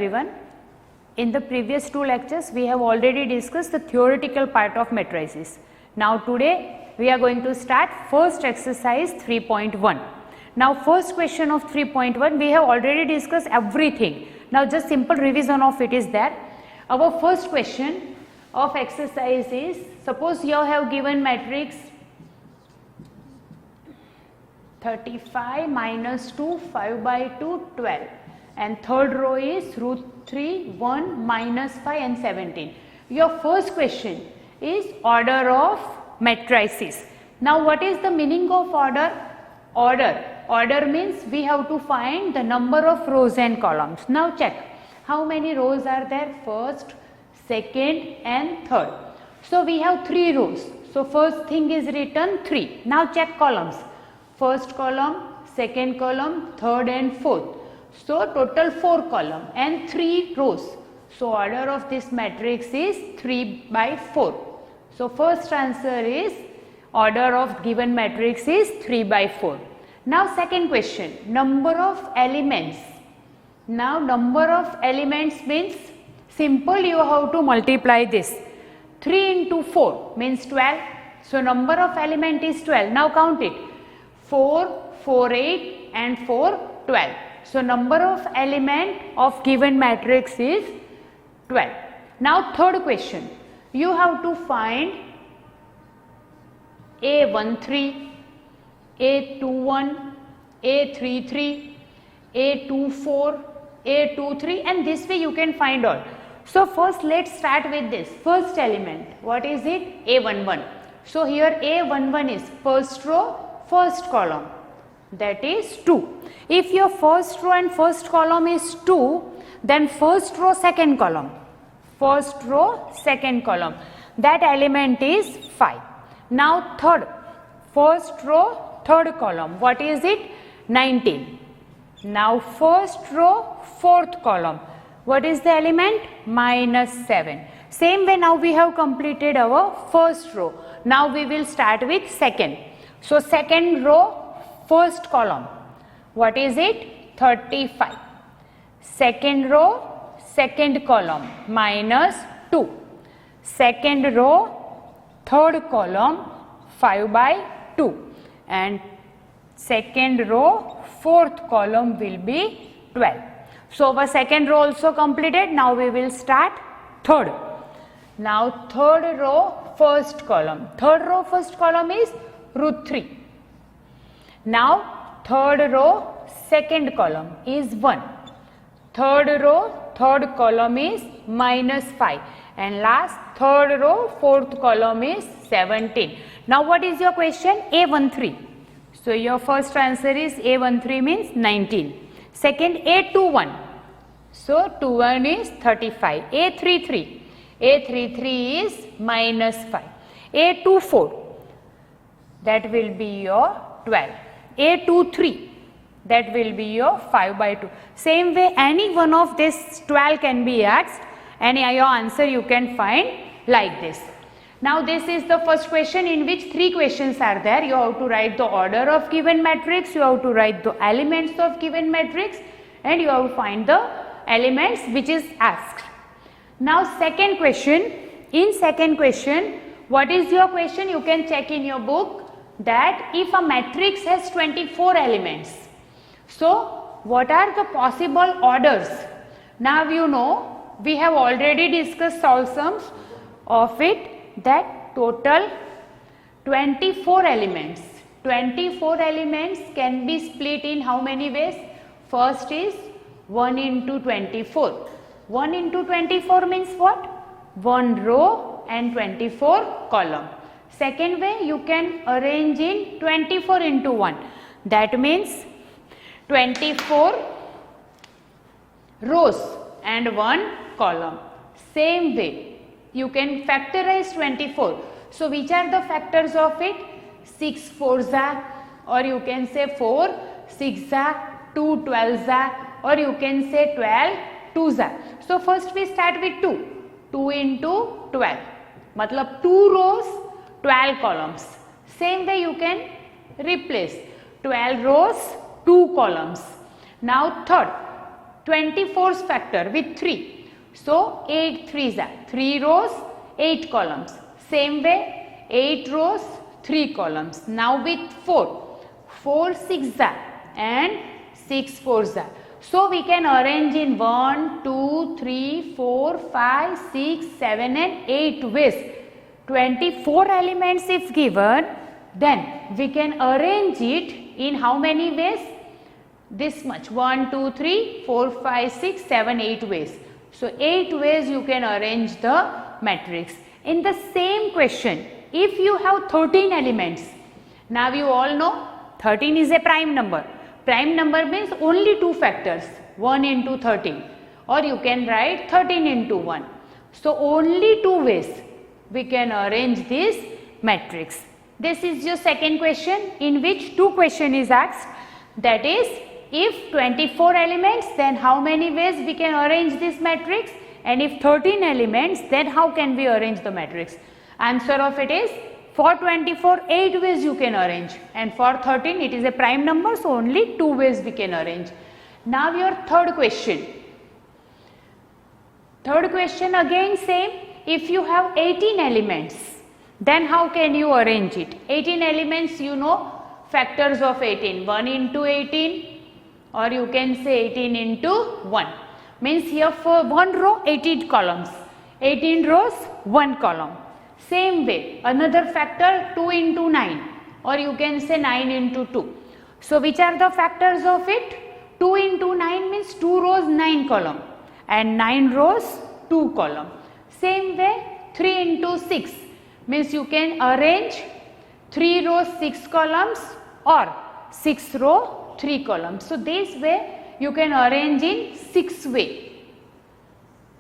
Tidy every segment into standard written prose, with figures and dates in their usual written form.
everyone. In the previous two lectures, we have already discussed the theoretical part of matrices. Now today, we are going to start first exercise 3.1. Now first question of 3.1, we have already discussed everything. Now just simple revision of it is there. Our first question of exercise is, suppose you have given matrix 35 minus 2, 5 by 2, 12, and third row is root 3, 1, minus 5 and 17. Your first question is order of matrices. Now what is the meaning of order? Order means we have to find the number of rows and columns. Now check how many rows are there, first, second and third. So we have 3 rows. So first thing is written 3. Now check columns. First column, second column, third and fourth. So total 4 column and 3 rows. So order of this matrix is 3 by 4. So first answer is order of given matrix is 3 by 4. Now second question, number of elements. Now number of elements means simple, you have to multiply this. 3 into 4 means 12. So number of element is 12. Now count it. 4, 4, 8 and 4, 12. So number of element of given matrix is 12. Now third question, you have to find A13, A21, A33, A24, A23, and this way you can find all. So first let's start with this first element. What is it? A11. So here A11 is first row, first column, that is 2. If your first row and first column is 2, then first row, second column, first row, second column, that element is 5. Now third, first row, third column, what is it? 19. Now first row, fourth column, what is the element? Minus 7. Same way now we have completed our first row. Now we will start with second. So second row, first column, what is it? 35. Second row, second column, minus 2. Second row, third column, 5 by 2. And second row, fourth column will be 12. So our second row also completed. Now we will start third. Now third row, first column. Third row, first column is root 3. Now third row, second column is 1. Third row, third column is minus 5. And last third row, fourth column is 17. Now what is your question? A13. So your first answer is A13 means 19. Second, A21. So 21 is 35. A33. A33 is minus 5. A24. That will be your 12. A23. That will be your 5 by 2. Same way any one of this 12 can be asked and your answer you can find like this. Now this is the first question in which 3 questions are there. You have to write the order of given matrix, you have to write the elements of given matrix, and you have to find the elements which is asked. Now second question, in second question, what is your question? You can check in your book that if a matrix has 24 elements, so what are the possible orders? Now you know we have already discussed solve sums of it, that total 24 elements. 24 elements can be split in how many ways? First is 1 into 24. 1 into 24 means what? 1 row and 24 column. Second way, you can arrange in 24 into 1. That means 24 rows and 1 column. Same way, you can factorize 24. So which are the factors of it? 6 4s are, or you can say 4 6s are, 2 12s are, or you can say 12 2s are. So first we start with 2. 2 into 12. Matlab 2 rows, 12 columns. Same way you can replace 12 rows, 2 columns. Now third 24's factor with 3. So 8 3s are 3 rows, 8 columns. Same way 8 rows, 3 columns. Now with 4, 4 6s are and 6 4s are. So we can arrange in 1, 2, 3, 4, 5, 6, 7 and 8 ways. 24 elements if given, then we can arrange it in how many ways? This much, 1, 2, 3, 4, 5, 6, 7, 8 ways. So 8 ways you can arrange the matrix. In the same question, if you have 13 elements, now you all know 13 is a prime number. Prime number means only 2 factors, 1 into 13, or you can write 13 into 1. So only 2 ways we can arrange this matrix. This is your second question, in which 2 question is asked, that is, if 24 elements, then how many ways we can arrange this matrix, and if 13 elements, then how can we arrange the matrix? Answer of it is, for 24 8 ways you can arrange, and for 13 it is a prime number, so only 2 ways we can arrange. Now your third question. Third question again same, if you have 18 elements, then how can you arrange it? 18 elements, you know factors of 18, 1 into 18, or you can say 18 into 1. Means here for one row 18 columns, 18 rows 1 column. Same way another factor 2 into 9, or you can say 9 into 2. So which are the factors of it? 2 into 9 means 2 rows 9 column and 9 rows 2 column. Same way 3 into 6 means you can arrange 3 rows 6 columns or 6 row 3 columns. So this way you can arrange in 6 way.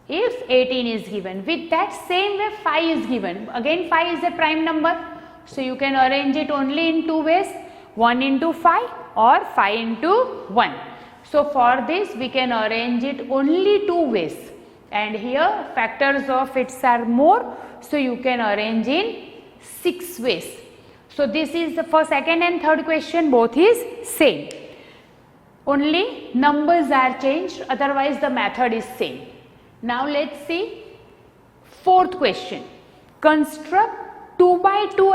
If 18 is given, with that same way 5 is given. Again 5 is a prime number, so you can arrange it only in 2 ways, 1 into 5 or 5 into 1. So for this we can arrange it only 2 ways, and here factors of its are more, so you can arrange in 6 ways. So this is for second and third question, both is same. Only numbers are changed, otherwise the method is same. Now let's see fourth question. Construct 2 by 2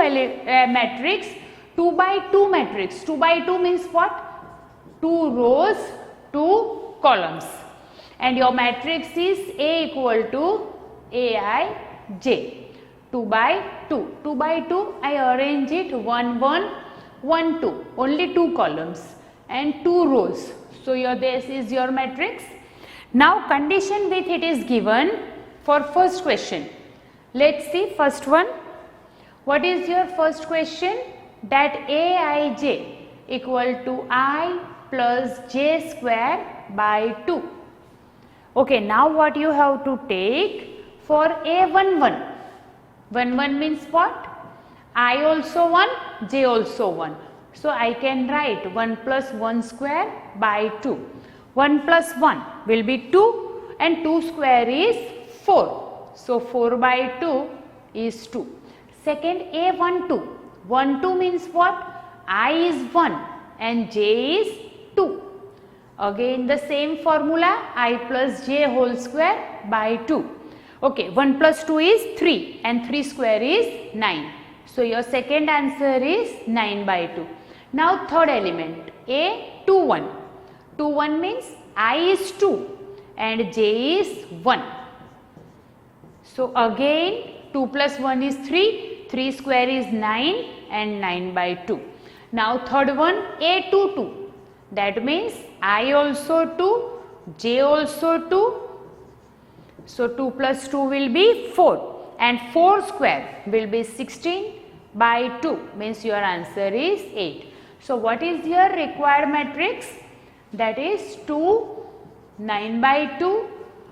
matrix. 2 by 2 matrix. 2 by 2 means what? 2 rows, 2 columns. And your matrix is A equal to Aij. 2 by 2. 2 by 2 I arrange it 1 1 1 2. Only 2 columns and 2 rows. So your this is your matrix. Now condition with it is given for first question. Let's see first one. What is your first question? That Aij equal to I plus j square by 2. Okay, now what you have to take for A11. 11 means what? I also 1, j also 1. So I can write 1 plus 1 square by 2. 1 plus 1 will be 2 and 2 square is 4. So 4 by 2 is 2. Second A12. 1 2 means what? I is 1 and j is 2. Again the same formula, I plus j whole square by 2. Okay, 1 plus 2 is 3 and 3 square is 9. So your second answer is 9 by 2. Now third element, A21. 21 means I is 2 and j is 1. So again 2 plus 1 is 3, 3 square is 9 and 9 by 2. Now third one, A22. That means I also 2, j also 2. So 2 plus 2 will be 4 and 4 square will be 16 by 2, means your answer is 8. So what is your required matrix? That is 2, 9 by 2,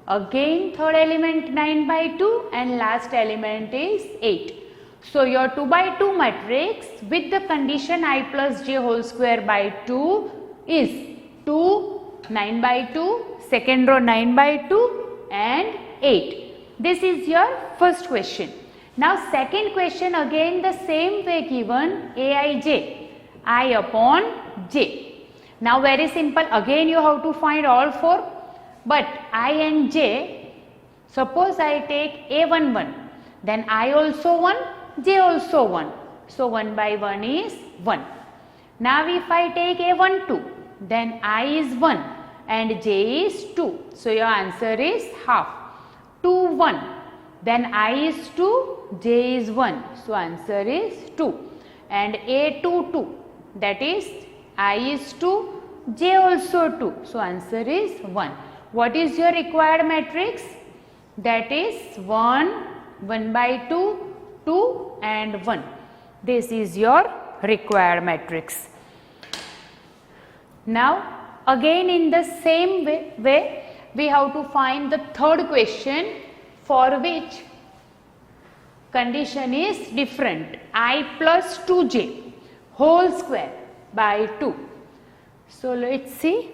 again third element 9 by 2 and last element is 8. So your 2 by 2 matrix with the condition I plus j whole square by 2 is 2, 9 by 2, second row 9 by 2 and 8. This is your first question. Now second question again the same way given Aij, I upon j. Now very simple, again you have to find all 4. But I and j, suppose I take a1 1, then I also 1, j also 1. So 1 by 1 is 1. Now if I take a1 2, then I is 1 and j is 2. So your answer is half. 2 1, then I is 2, j is 1. So answer is 2. And a2 2, that is I is 2, j also 2. So answer is 1. What is your required matrix? That is 1, 1 by 2, 2 and 1. This is your required matrix. Now again in the same way we have to find the third question for which condition is different. I plus 2j whole square by 2. So let's see.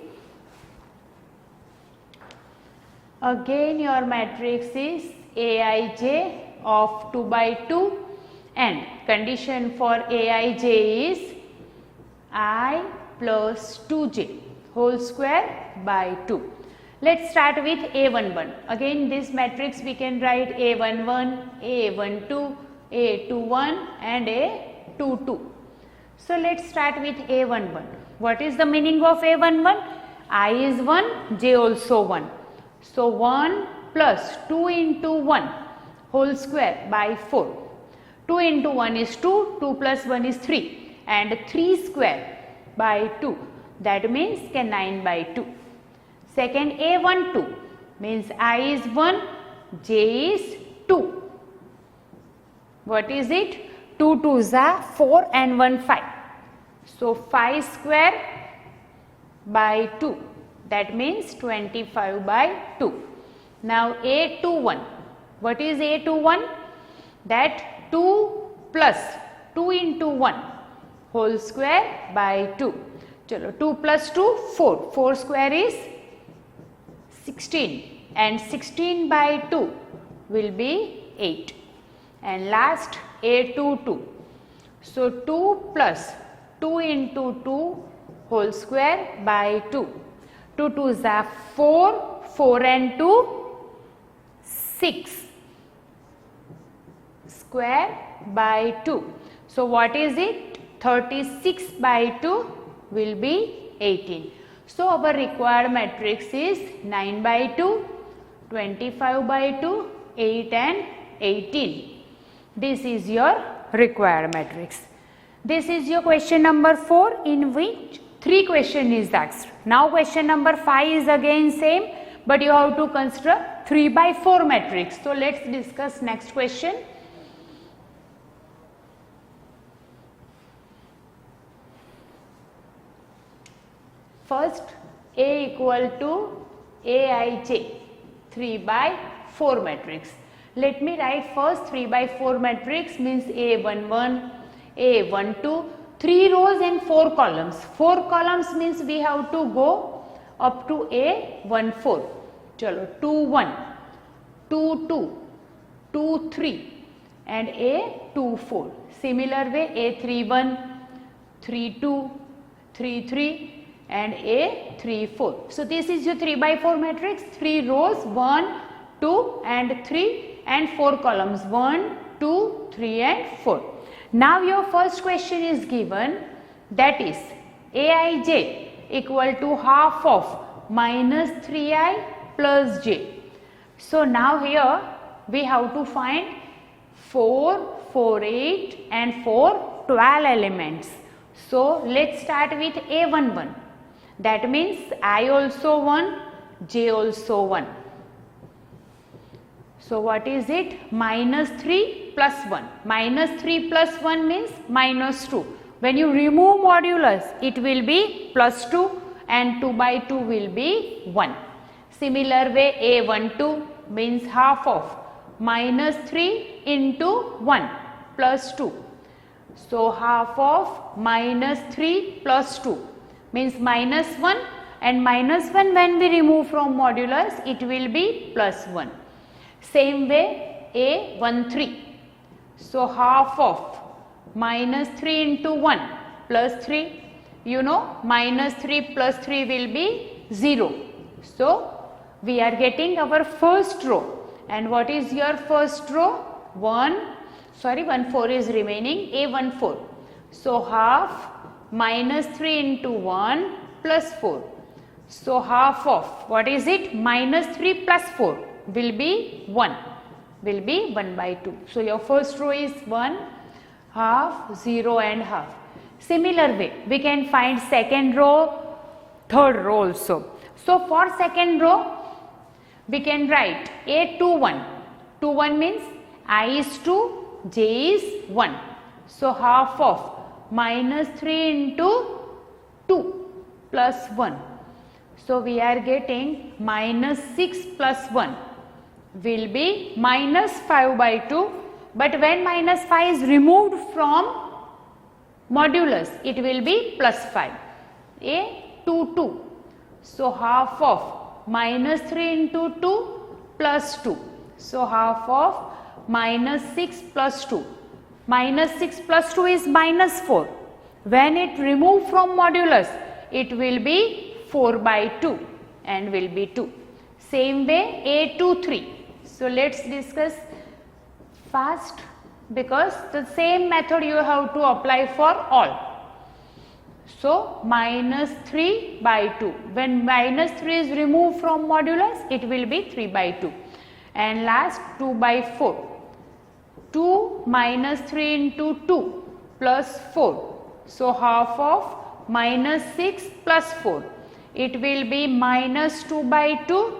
Again your matrix is aij of 2 by 2 and condition for aij is I plus 2j whole square by 2. Let's start with a11. Again this matrix we can write a11, a12, a21 and a22. So let's start with a11. What is the meaning of a11? I is 1, j also 1. So 1 plus 2 into 1 whole square by 4. 2 into 1 is 2, 2 plus 1 is 3 and 3 square by 2. That means 9 by 2. Second a12 means I is 1, j is 2. What is it? 2 2s are 4 and 1 5. So 5 square by 2. That means 25 by 2. Now a21. What is a21? That 2 plus 2 into 1 whole square by 2. Chalo, 2 plus 2, 4. 4 square is 16 and 16 by 2 will be 8. And last a22. So 2 plus 2 into 2 whole square by 2. 2 2s are 4, 4 and 2, 6 square by 2. So what is it? 36 by 2 will be 18. So our required matrix is 9 by 2, 25 by 2, 8 and 18. This is your required matrix. This is your question number 4 in which 3 question is asked. Now question number 5 is again same, but you have to consider 3 by 4 matrix. So let's discuss next question. First A equal to aij 3 by 4 matrix. Let me write first 3 by 4 matrix means a11, a12, 3 rows and 4 columns. 4 columns means we have to go up to a14. Chalo 2 1, 2 2, 2 3 and a24. Similar way a31, 32, 33 and a34. So this is your 3 by 4 matrix. 3 rows 1, 2 and 3 and 4 columns 1, 2, 3 and 4. Now your first question is given, that is aij equal to half of minus 3i plus j. So now here we have to find 4, 4, 8 and 4, 12 elements. So let's start with a11. That means I also 1, j also 1. So what is it? Minus 3 plus 1. Minus 3 plus 1 means minus 2. When you remove modulus, it will be plus 2 and 2 by 2 will be 1. Similar way a12 means half of minus 3 into 1 plus 2. So half of minus 3 plus 2 means minus 1 and minus 1 when we remove from modulus, it will be plus 1. Same way a13. So half of minus 3 into 1 plus 3, you know minus 3 plus 3 will be 0. So we are getting our first row. And what is your first row? 1 4 is remaining, A14. So half minus 3 into 1 plus 4. So half of, what is it? Minus 3 plus 4 will be 1. Will be 1 by 2. So your first row is 1, half, 0 and half. Similar way, we can find second row, third row also. So for second row, we can write A21. 21 means I is 2, j is 1. So half of minus 3 into 2 plus 1. So we are getting minus 6 plus 1 will be minus 5 by 2. But when minus 5 is removed from modulus, it will be plus 5. A22. So half of minus 3 into 2 plus 2. So half of minus 6 plus 2. Minus 6 plus 2 is minus 4. When it removed from modulus, it will be 4 by 2 and will be 2. Same way A23. So let's discuss fast because the same method you have to apply for all. So minus 3 by 2. When minus 3 is removed from modulus, it will be 3 by 2. And last 2 by 4. 2 minus 3 into 2 plus 4. So half of minus 6 plus 4. It will be minus 2 by 2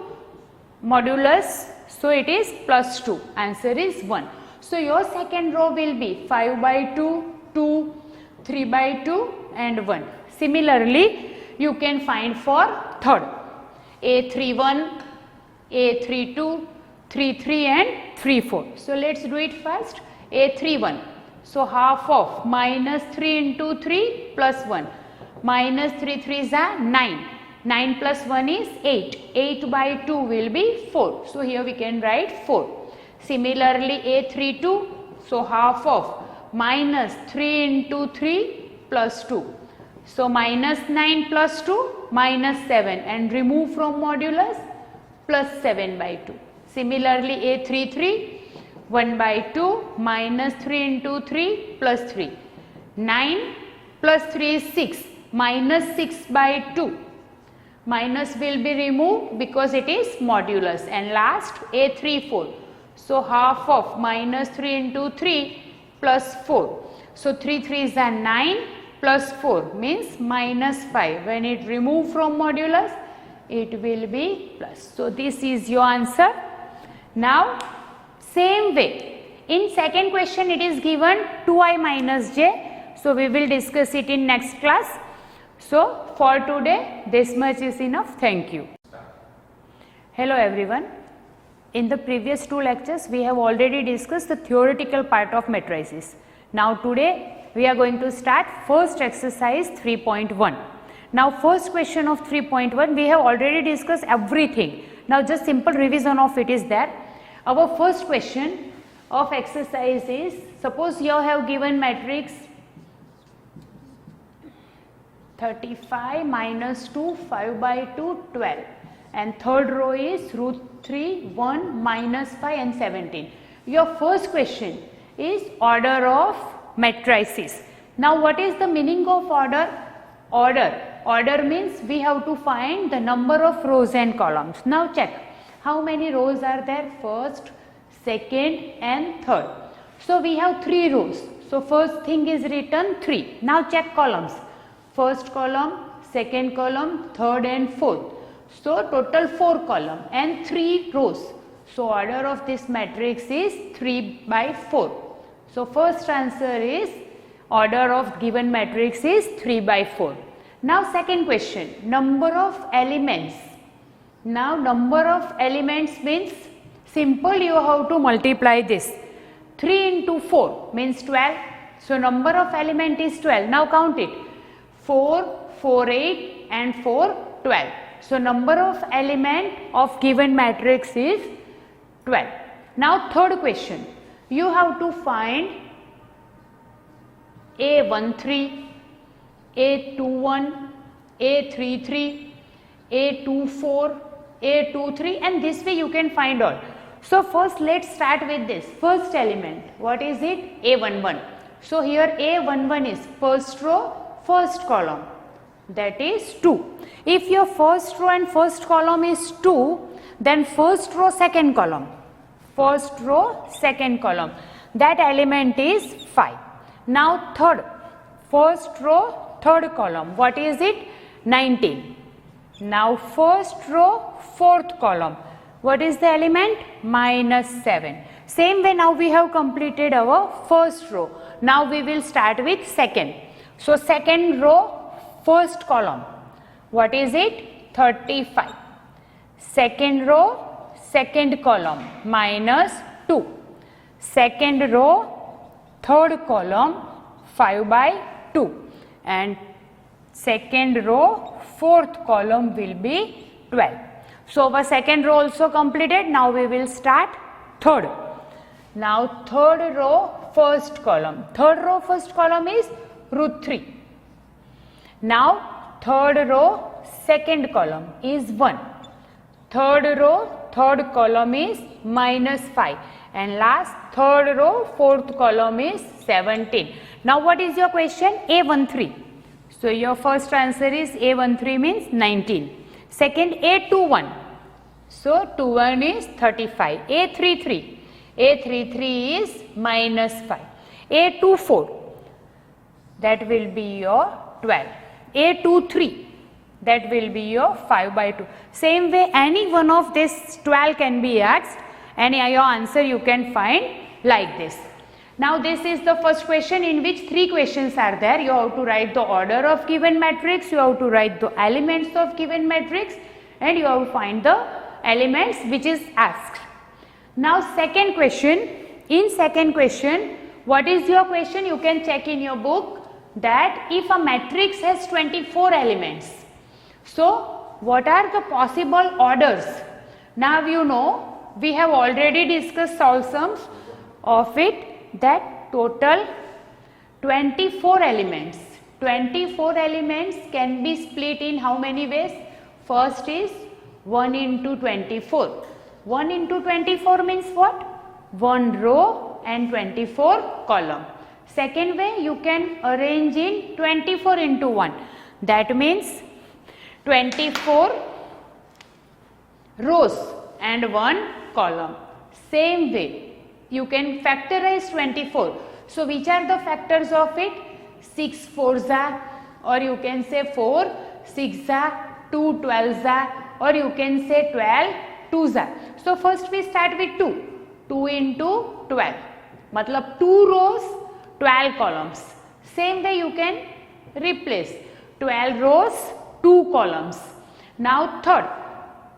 modulus. So it is plus 2. Answer is 1. So your second row will be 5 by 2, 2, 3 by 2 and 1. Similarly, you can find for third. A31, A32, 33 and 34. So let's do it first. A31. So half of minus 3 into 3 plus 1. Minus 3 3s are 9. 9 plus 1 is 8. 8 by 2 will be 4. So here we can write 4. Similarly A32. So half of minus 3 into 3 plus 2. So minus 9 plus 2 minus 7 and remove from modulus plus 7 by 2. Similarly A33. 1 by 2 minus 3 into 3 plus 3. 9 plus 3 is 6. Minus 6 by 2. Minus will be removed because it is modulus. And last A34. So half of minus 3 into 3 plus 4. So 3 3s are 9 plus 4 means minus 5. When it removed from modulus, it will be plus. So this is your answer. Now same way, in second question it is given 2i minus j. So we will discuss it in next class. So for today this much is enough. Thank you. Hello everyone. In the previous two lectures we have already discussed the theoretical part of matrices. Now today we are going to start first exercise 3.1. Now first question of 3.1 we have already discussed everything. Now just simple revision of it is there. Our first question of exercise is, suppose you have given matrix 35 minus 2, 5 by 2, 12 and third row is root 3, 1, minus 5 and 17. Your first question is order of matrices. Now what is the meaning of order? Order means we have to find the number of rows and columns. Now check. How many rows are there? First, second and third. So we have 3 rows. So first thing is written 3. Now check columns. First column, second column, third and fourth. So total 4 column and 3 rows. So order of this matrix is 3 by 4. So first answer is order of given matrix is 3 by 4. Now second question, number of elements. Now number of elements means simple, you have to multiply this. 3 into 4 means 12. So number of element is 12. Now count it. 4, 4, 8 and 4, 12. So number of element of given matrix is 12. Now third question. You have to find A13, A21, A33, A24, A 2 3, and this way you can find all. So first let's start with this first element. What is it? A11. So here A11 is first row, first column, that is 2. If your first row and first column is 2, then first row, second column, first row, second column, that element is 5. Now third, first row, third column, what is it? 19. Now first row, fourth column, what is the element? -7. Same way, now we have completed our first row. Now we will start with second. So second row, first column, what is it? 35. Second row, second column, -2. Second row, third column, 5/2. And second row, fourth column will be 12. So our second row also completed. Now we will start third. Now third row, first column. Third row, first column is √3. Now third row, second column is 1. Third row, third column is -5. And last third row, fourth column is 17. Now what is your question? A13. So your first answer is A13 means 19. Second, A21. So 21 is 35. A33. A33 is -5. A24. That will be your 12. A23. That will be your 5/2. Same way, any one of this 12 can be asked, and your answer you can find like this. Now this is the first question, in which 3 questions are there. You have to write the order of given matrix, you have to write the elements of given matrix, and you have to find the elements which is asked. Now second question. In second question, what is your question? You can check in your book that if a matrix has 24 elements, so what are the possible orders? Now you know, we have already discussed solve sums of it, that total 24 elements. 24 elements can be split in how many ways? First is 1 into 24. 1 into 24 means what? 1 row and 24 column. Second way, you can arrange in 24 into 1. That means 24 rows and 1 column. Same way, you can factorize 24. So which are the factors of it? 6 4s are, or you can say 4 6s are, 2 12s are, or you can say 12 2s are. So first we start with 2. 2 into 12. Matlab 2 rows, 12 columns. Same way you can replace 12 rows, 2 columns. Now third,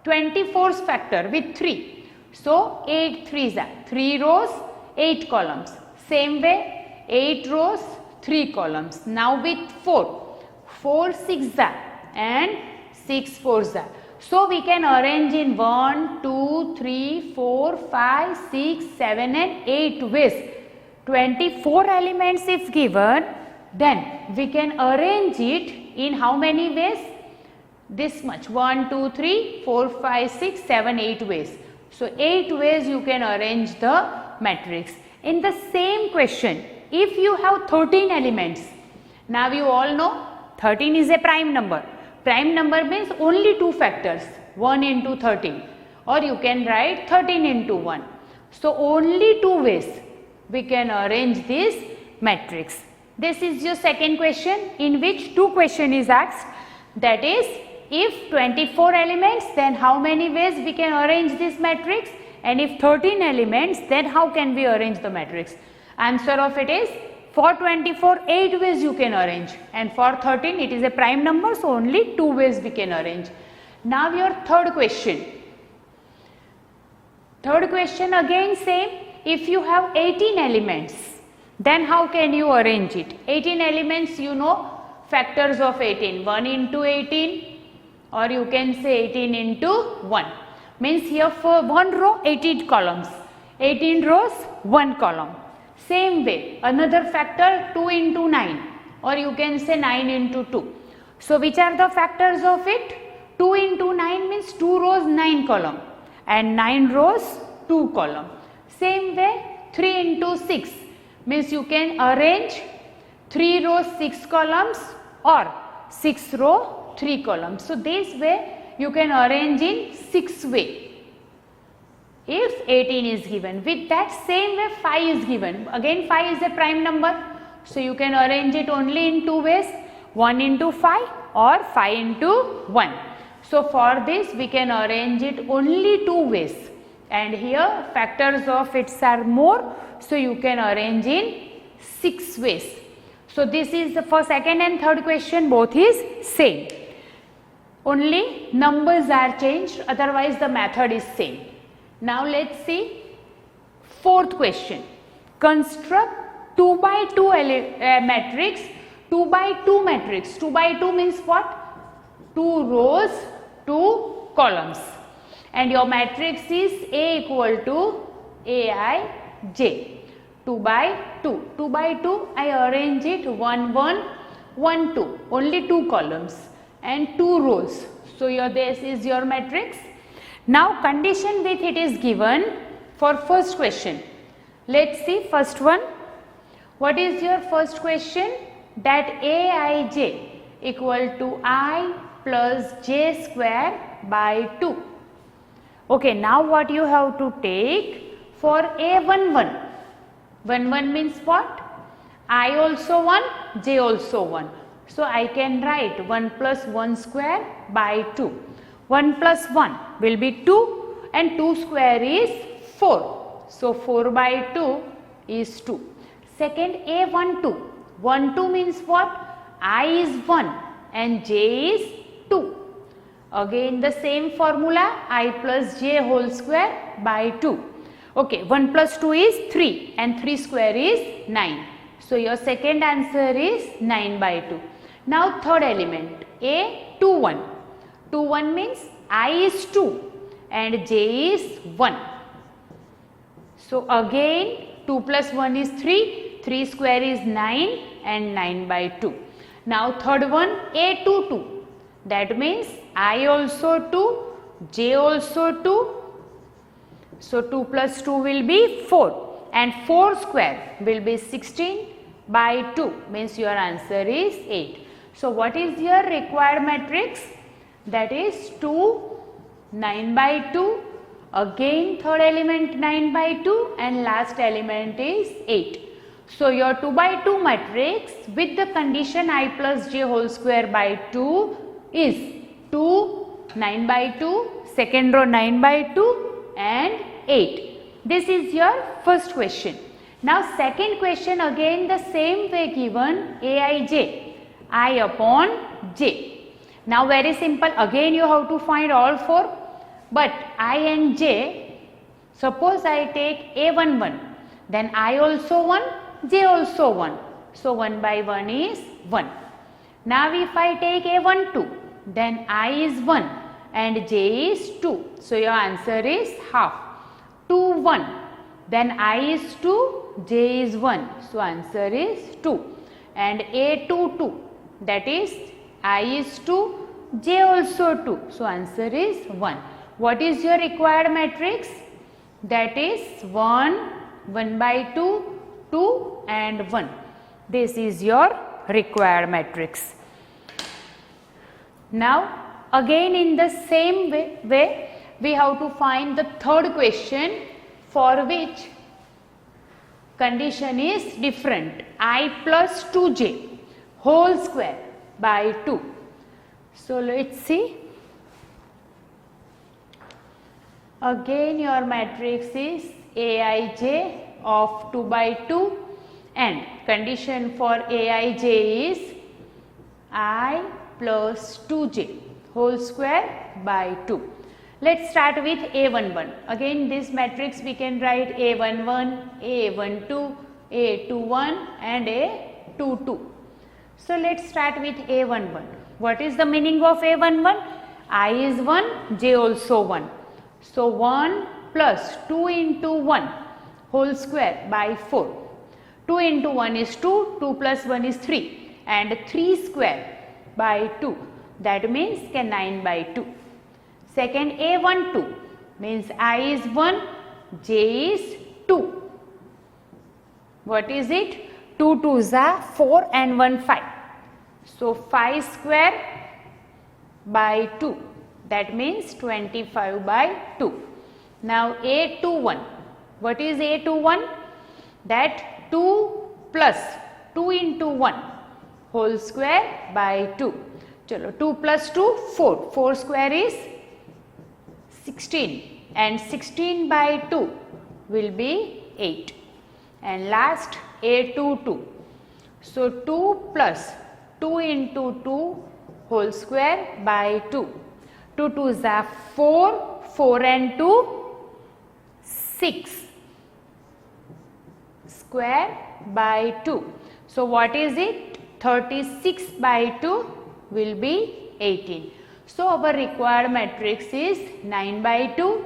24's factor with 3. So 8 3s are, 3 rows, 8 columns. Same way 8 rows, 3 columns. Now with 4, 4 6s are and 6 4s are. So we can arrange in 1, 2, 3, 4, 5, 6, 7 and 8 ways. 24 elements if given, then we can arrange it in how many ways? This much, 1, 2, 3, 4, 5, 6, 7, 8 ways. So 8 ways you can arrange the matrix. In the same question, if you have 13 elements, now you all know 13 is a prime number. Prime number means only 2 factors, 1 into 13, or you can write 13 into 1. So only 2 ways we can arrange this matrix. This is your second question, in which 2 question is asked, that is, if 24 elements, then how many ways we can arrange this matrix, and if 13 elements, then how can we arrange the matrix? Answer of it is, for 24 8 ways you can arrange, and for 13 it is a prime number, so only 2 ways we can arrange. Now your third question. Third question again same, if you have 18 elements, then how can you arrange it? 18 elements, you know factors of 18, 1 into 18, or you can say 18 into 1. Means here for 1 row 18 columns, 18 rows 1 column. Same way, another factor 2 into 9, or you can say 9 into 2. So which are the factors of it? 2 into 9 means 2 rows 9 9 column and 9 rows 2 column. Same way 3 into 6 means you can arrange 3 rows 6 columns or 6 row 3 columns. So this way you can arrange in 6 way. If 18 is given, with that same way 5 is given. Again 5 is a prime number. So you can arrange it only in 2 ways, 1 into 5 or 5 into 1. So for this we can arrange it only 2 ways, and here factors of its are more, so you can arrange in 6 ways. So this is for second and third question, both is same. Only numbers are changed, otherwise the method is same. Now let's see fourth question. Construct 2 by 2 matrix. 2 by 2 matrix. 2 by 2 means what? 2 rows, 2 columns. And your matrix is A equal to Aij. 2 by 2. 2 by 2 I arrange it 1 1 1 2. Only 2 columns and 2 rows. So this is your matrix. Now condition with it is given for first question. Let's see first one. What is your first question? That Aij equal to I plus j square by 2. Okay, now what you have to take for A11? 1 means what? I also 1, j also 1. So I can write 1 plus 1 square by 2. 1 plus 1 will be 2 and 2 square is 4. So 4 by 2 is 2. Second A12. 1 2 means what? I is 1 and j is 2. Again the same formula, I plus j whole square by 2. Okay, 1 plus 2 is 3 and 3 square is 9. So your second answer is 9 by 2. Now third element, A21. 21 means I is 2 and j is 1. So again 2 plus 1 is 3, 3 square is 9 and 9 by 2. Now third one, A22. That means I also 2, j also 2. So 2 plus 2 will be 4 and 4 square will be 16 by 2 means your answer is 8. So what is your required matrix? That is 2, 9 by 2, again third element 9 by 2 and last element is 8. So your 2 by 2 matrix with the condition I plus j whole square by 2 is 2, 9 by 2, second row 9 by 2 and 8. This is your first question. Now second question, again the same way given, Aij, I upon j. Now very simple, again you have to find all 4, but I and j, suppose I take A11, then I also 1, j also 1. So 1 by 1 is 1. Now if I take A12, then I is 1 and j is 2. So your answer is half. 2, 1. Then I is 2, j is 1. So answer is 2. And A22, that is I is 2, j also 2. So answer is 1. What is your required matrix? That is 1, 1 by 2, 2 and 1. This is your required matrix. Now again in the same way we have to find the third question for which condition is different. I plus 2j whole square by 2. So let's see. Again your matrix is Aij of 2 by 2 and condition for Aij is I plus 2j whole square by 2. Let's start with A11. Again this matrix we can write A11, A12, A21 and A22. So let's start with A11. What is the meaning of A11? I is 1, j also 1. So 1 plus 2 into 1 whole square by 4. 2 into 1 is 2, 2 plus 1 is 3 and 3 square by 2. That means 9 by 2. Second A1 2 means I is 1, J is 2. What is it? 2 2s are 4 and 1 5. So 5 square by 2, that means 25 by 2. Now A21, what is A21? That 2 plus 2 into 1 whole square by 2. Chalo, 2 plus 2, 4. 4 square is 16 and 16 by 2 will be 8. And last A22. So 2 plus 2 into 2 whole square by 2. 2 2s are 4, 4 and 2, 6 square by 2. So what is it? 36 by 2 will be 18. So our required matrix is 9 by 2,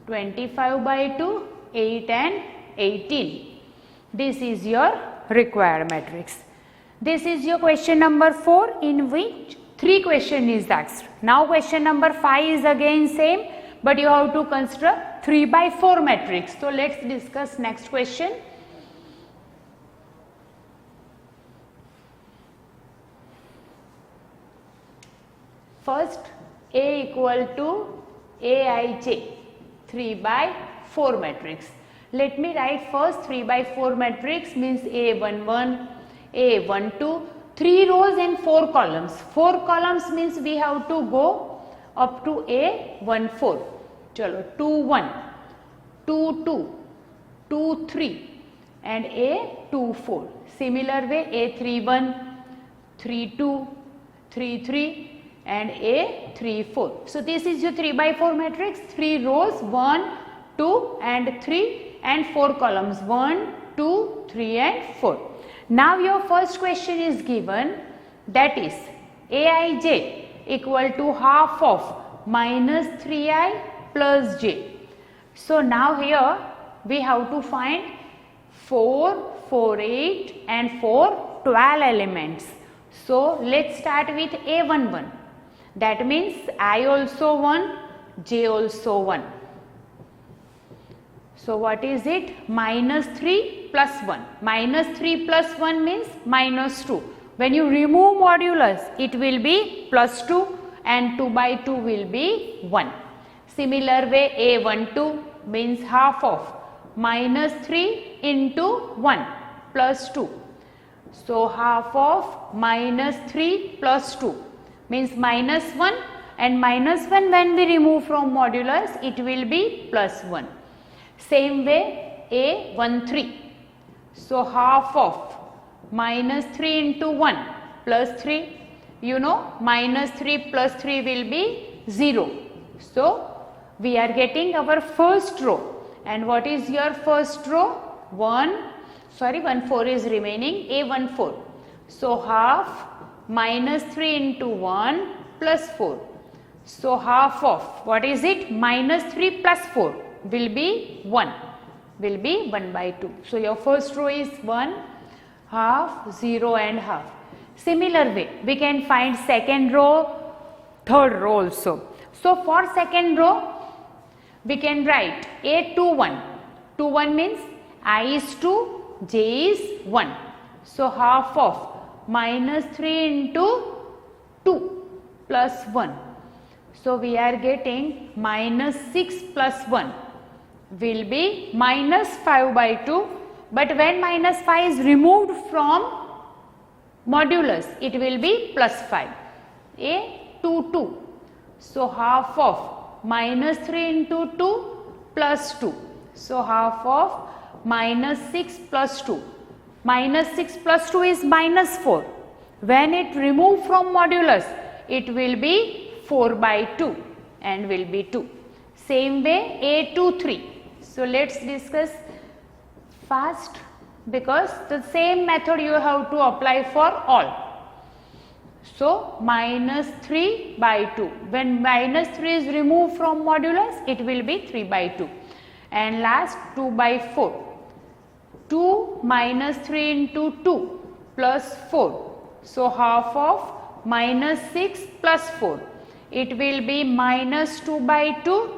25 by 2, 8 and 18. This is your required matrix. This is your question number 4, in which 3 question is asked. Now question number 5 is again same, but you have to construct 3 by 4 matrix. So let's discuss next question. First, A equal to Aij, 3 by 4 matrix. Let me write first 3 by 4 matrix means A11, A12, 3 rows and 4 columns. 4 columns means we have to go up to A14. Chalo, 2 1, 2 2, 2 3 and A24. Similar way A31, 32, 33 and A34. So this is your 3 by 4 matrix. 3 rows, 1, 2 and 3 and 4 columns, 1, 2, 3 and 4. Now your first question is given, that is Aij equal to half of minus 3i plus j. So now here we have to find 4, 4, 8 and 4, 12 elements. So let's start with A11. That means I also 1, j also 1. So what is it? Minus 3 plus 1. Minus 3 plus 1 means minus 2. When you remove modulus, it will be plus 2 and 2 by 2 will be 1. Similar way A12 means half of minus 3 into 1 plus 2. So half of minus 3 plus 2 means minus 1, and minus 1 when we remove from modulus, it will be plus 1. Same way A13. So half of minus 3 into 1 plus 3, you know minus 3 plus 3 will be 0. So we are getting our first row. And what is your first row? 1 4 is remaining, A14. So half minus 3 into 1 plus 4. So half of, what is it? Minus 3 plus 4 will be 1, will be 1 by 2. So your first row is 1, half, 0 and half. Similar way, we can find second row, third row also. So for second row, we can write A21. 21 means I is 2, j is 1. So half of minus 3 into 2 plus 1. So we are getting minus 6 plus 1 will be minus 5 by 2. But when minus 5 is removed from modulus, it will be plus 5. A22. So half of minus 3 into 2 plus 2. So half of minus 6 plus 2. Minus 6 plus 2 is minus 4. When it removed from modulus, it will be 4 by 2 and will be 2. Same way A23. So let's discuss fast, because the same method you have to apply for all. So minus 3 by 2. When minus 3 is removed from modulus, it will be 3 by 2. And last 2 by 4. 2 minus 3 into 2 plus 4. So half of minus 6 plus 4. it will be minus 2 by 2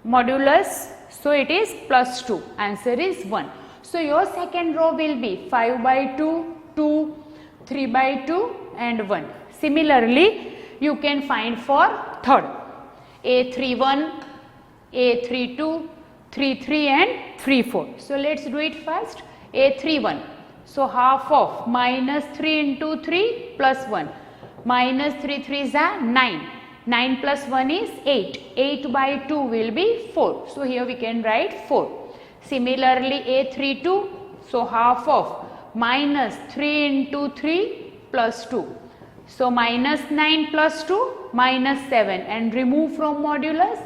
modulus, so it is plus 2. Answer is 1. So your second row will be 5 by 2, 2, 3 by 2 and 1. Similarly, you can find for third. A31, A32, 33 and 34. So let's do it first. A31. So half of minus 3 into 3 plus 1. Minus 3 3s are 9. 9 plus 1 is 8. 8 by 2 will be 4. So here we can write 4. Similarly, A32. So half of minus 3 into 3 plus 2. So minus 9 plus 2 minus 7 and remove from modulus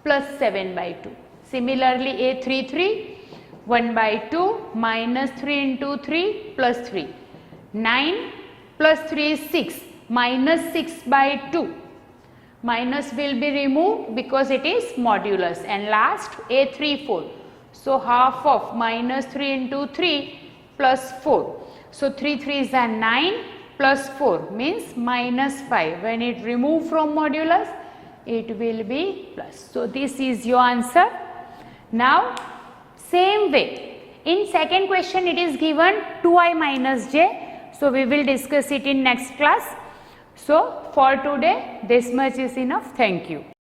plus 7 by 2. Similarly, A33 1 by 2 minus 3 into 3 plus 3. 9 plus 3 is 6 minus 6 by 2. Minus will be removed because it is modulus. And last A34. So half of minus 3 into 3 plus 4. So 3 3s are 9 plus 4 means minus 5. When it removed from modulus, it will be plus. So this is your answer. Now same way, in second question it is given 2i minus j. So we will discuss it in next class. So for today this much is enough. Thank you.